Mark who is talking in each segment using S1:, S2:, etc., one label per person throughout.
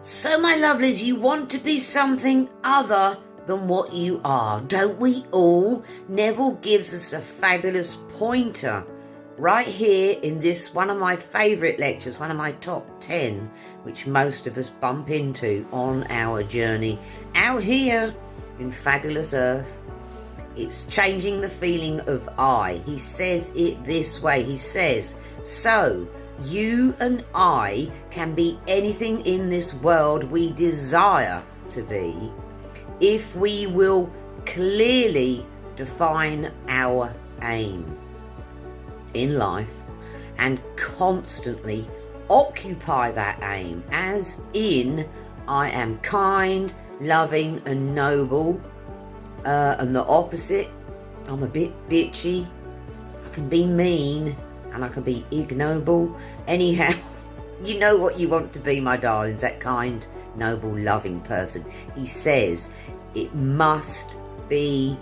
S1: So, my lovelies, you want to be something other than what you are, don't we all? Neville gives us a fabulous pointer right here in this one of my favourite lectures, one of my top 10, which most of us bump into on our journey out here in fabulous Earth. It's changing the feeling of I. He says it this way. He says, so you and I can be anything in this world we desire to be if we will clearly define our aim in life and constantly occupy that aim, as in I am kind, loving and noble, and the opposite, I'm a bit bitchy, I can be mean and I can be ignoble. Anyhow, you know what you want to be, my darlings, that kind, noble, loving person. He says it must be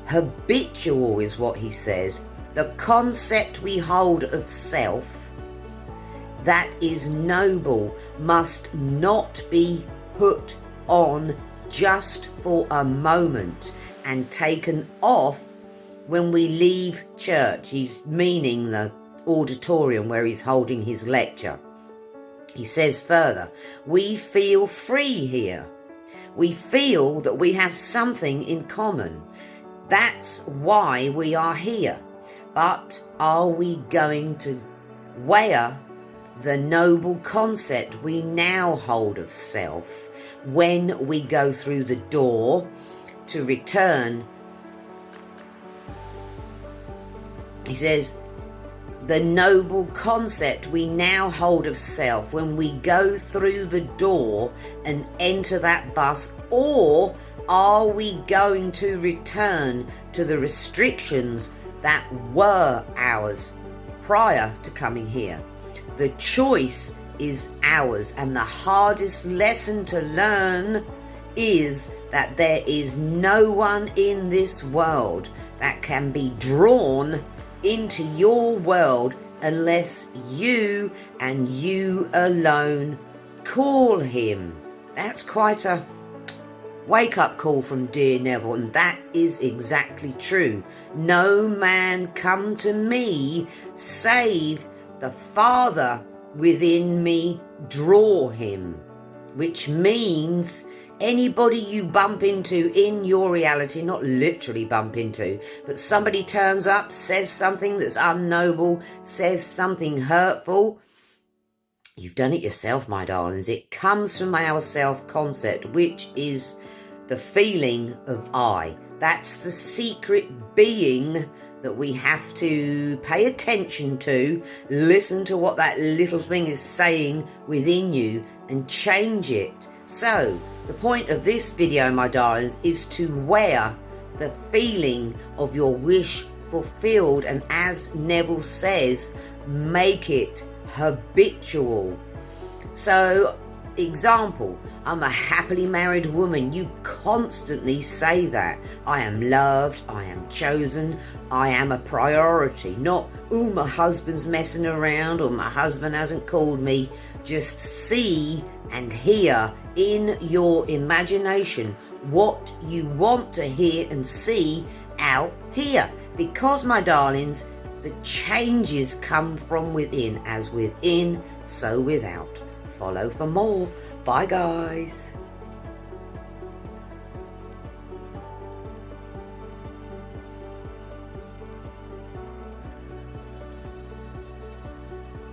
S1: habitual, is what he says. The concept we hold of self that is noble must not be put on just for a moment and taken off when we leave church. He's meaning the auditorium where he's holding his lecture. He says further, we feel free here. We feel that we have something in common. That's why we are here. But are we going to wear the noble concept we now hold of self when we go through the door to return? He says, the noble concept we now hold of self when we go through the door and enter that bus, or are we going to return to the restrictions that were ours prior to coming here? The choice is ours, and the hardest lesson to learn is that there is no one in this world that can be drawn into your world unless you and you alone call him. That's quite a wake-up call from dear Neville, and that is exactly true. No man come to me save the Father within me draw him, which means anybody you bump into in your reality, not literally bump into, but somebody turns up, says something that's unnoble, says something hurtful, you've done it yourself, my darlings. It comes from our self-concept, which is the feeling of I. That's the secret being that we have to pay attention to, listen to what that little thing is saying within you and change it. So, the point of this video, my darlings, is to wear the feeling of your wish fulfilled, and as Neville says, make it habitual. So, example, I'm a happily married woman. You constantly say that. I am loved, I am chosen, I am a priority. Not, oh, my husband's messing around or my husband hasn't called me. Just see and hear in your imagination what you want to hear and see out here. Because, my darlings, the changes come from within. As within, so without. Follow for more. Bye, guys.